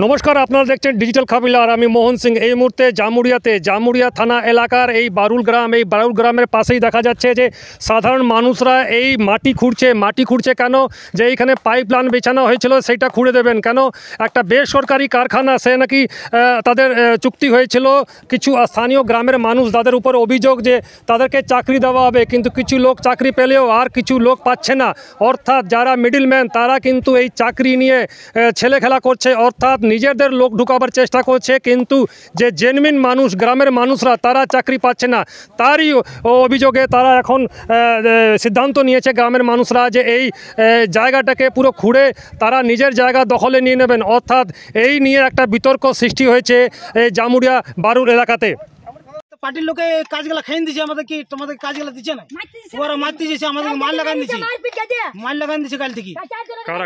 नमस्कार আপনারা দেখছেন ডিজিটাল খবর আর আমি মোহন সিং। এই মুহূর্তে জামুরিয়া থানা এলাকার এই বারুল গ্রামের পাশেই দেখা যাচ্ছে যে সাধারণ মানুষরা এই মাটি খুঁড়ছে কেন যে এইখানে পাইপ লাইন বিছানো হয়েছিল সেটা খুঁড়ে দেবেন কেন। একটা বেসরকারি কারখানা সে নাকি তাদের চুক্তি হয়েছিল কিছু স্থানীয় গ্রামের মানুষ তাদের উপর অভিযোগ যে তাদেরকে চাকরি দেওয়া হবে, কিন্তু কিছু লোক চাকরি পেলেও আর কিছু লোক পাচ্ছে না। অর্থাৎ যারা মিডলম্যান তারা কিন্তু এই চাকরি নিয়ে ছেলে খেলা করছে, অর্থাৎ নিজেদের লোক ঢুকাবার চেষ্টা করছে, কিন্তু যে জেনুইন মানুষ গ্রামের মানুষরা তারা চাকরি পাচ্ছে না। তারই অভিযোগে তারা এখন সিদ্ধান্ত নিয়েছে গ্রামের মানুষরা যে এই জায়গাটাকে পুরো খুঁড়ে তারা নিজের জায়গা দখলে নিয়ে নেবেন। অর্থাৎ এই নিয়ে একটা বিতর্ক সৃষ্টি হয়েছে এই জামুরিয়া বারুল এলাকাতে। পার্টির লোকে কাজগুলা খেয়ে দিচ্ছে, আমাদের কি তোমাদের কাজগুলা দিচ্ছে না, ওরা মারতে দিচ্ছে, আমাদের মাল লাগান দিচ্ছে কাল থেকে।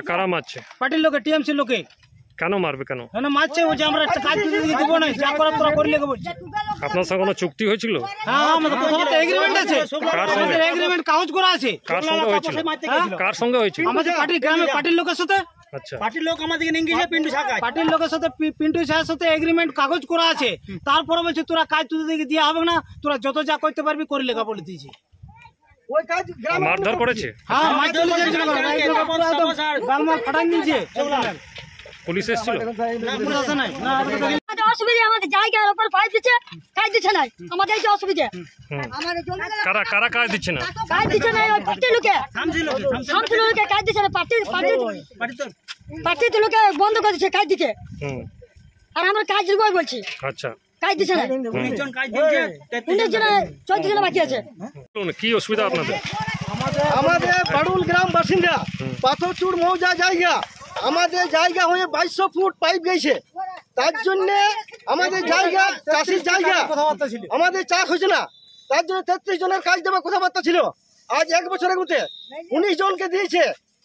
কারা মারছে? পার্টির লোকে, টিএমসি লোকে। কেন মারবে? কেন মারছে? বলছে আমরা কাজ দিব না, যা করার তোরা করলে বলছে। আপনার সঙ্গে কোনো চুক্তি হয়েছিল? হ্যাঁ, আমাদের প্রথমত এগ্রিমেন্ট আছে, আমাদের এগ্রিমেন্ট কাগজ করা আছে। কার সঙ্গে হয়েছিল? কার সঙ্গে হয়েছিল? আমাদের পার্টির লোকের সাথে। আচ্ছা, পার্টির লোক আমাদেরকে নিয়ে পিন্টু সাহা, পার্টির লোকের সাথে পিন্টু সাহার সাথে এগ্রিমেন্ট কাগজ করা আছে। তারপরে বলছে তোরা কাজ তোদেরকে দিয়ে হবে না, তোরা যত যা করতে পারবি করে লেখা বলে দিয়েছে। মারধর করেছে? হ্যাঁ, ফাটান দিয়েছে। পুলিশ এসেছিল? অসুবিধা আমাদের জায়গার উপর পাইপ দিচ্ছে, কাজ দিচ্ছে না, আমাদের এই অসুবিধা। কারা কাজ দিচ্ছে না? কাজ দিচ্ছে না ওই পার্টির লোকে, লোকে কাজ দিচ্ছে না, পার্টির লোকে বন্ধ করে দিচ্ছে কাজ দিতে। আর আমরা কাজ দিব বলছি। আচ্ছা, কাজ দিচ্ছে না, 19 জন 14 জন বাকি আছে। কি অসুবিধা আপনাদের? আমাদের বারুল গ্রাম বাসিন্দা, পাথরচুর মৌজা জায়গা, আমাদের জায়গা হয়ে 2200 ফুট পাইপ গেছে। তার জন্য আমাদের জায়গা চাষির জায়গা, আমাদের চাষ হয়েছে না, তার জন্য 33 জনের কাজ দেওয়ার কথাবার্তা ছিল। আজ 1 বছরের মধ্যে 19 জনকে দিয়েছে,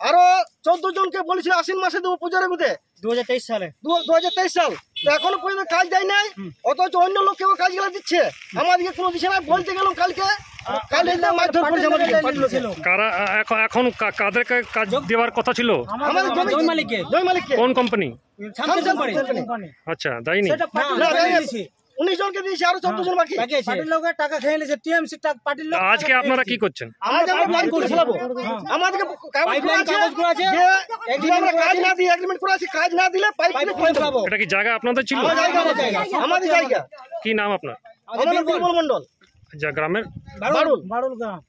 আরো 14 জনকে বলেছিল আশ্বিন মাসে দেবো পুজোর মধ্যে 2023 সালে 2023 সাল। এখনো পর্যন্ত কাজ দেয় নাই, অথচ অন্য লোককে কাজগুলো দিচ্ছে, আমাদেরকে কোনো দিচ্ছে না। বলতে গেলাম কালকে এখন কাদেরকে কাজ দেওয়ার কথা ছিল? কোন কোম্পানি? আচ্ছা, দেয়নি। 19 জনকে দিয়েছে, আরো 14 জন বাকি। টাকা খেয়ে নিয়েছে টিএমসি পার্টির লোক। আজকে আপনারা কি করছেন? আমাদেরকে কাজ না দিয়ে এগ্রিমেন্ট করা আছে, কাজ না দিলে পাইপ পাবো। এটা কি জায়গা আপনাদের ছিল? আমাদের জায়গা। কি নাম আপনার? আমার নাম বিমল মন্ডল। যা গ্রামের বারুল গ্রাম।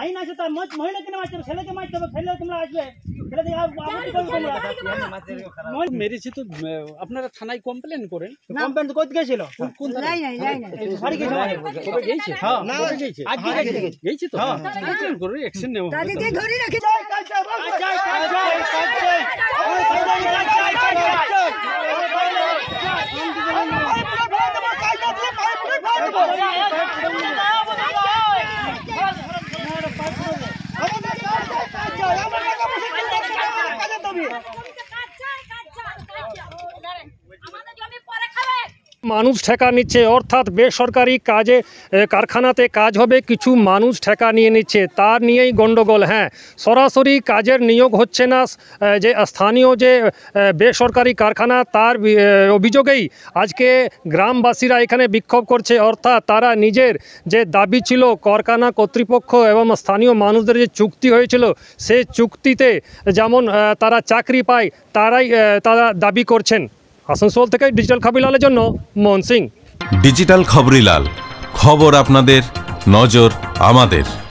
আইন আছে, তার মহিলাকে মারতে হবে, ছেলেকে মারতে হবে, ফেলে তোমরা আসবে, মেরেছি তো আপনারা থানায় কমপ্লেন করেন। কমপ্লেন করতে গেছিল? কোন থানায়? গেছে? হ্যাঁ, গেছি তো, করে অ্যাকশন নেওয়া হবে। মানুষ ঠেকা নিচ্ছে, অর্থাৎ বেসরকারি কাজে কারখানাতে কাজ হবে, কিছু মানুষ ঠেকা নিয়ে নিচ্ছে, তার নিয়েই গণ্ডগোল। হ্যাঁ, সরাসরি কাজের নিয়োগ হচ্ছে না, যে স্থানীয় যে বেসরকারি কারখানা তার অভিযোগেই আজকে গ্রামবাসীরা এখানে বিক্ষোভ করছে। অর্থাৎ তারা নিজের যে দাবি ছিল কারখানা কর্তৃপক্ষ এবং স্থানীয় মানুষদের যে চুক্তি হয়েছিল সেই চুক্তিতে যেমন তারা চাকরি পায় তারা দাবি করছেন। আসানসোল থেকে ডিজিটাল খবরিলালের জন্য মোহন সিং। ডিজিটাল খবরিলাল, খবর আপনাদের, নজর আমাদের।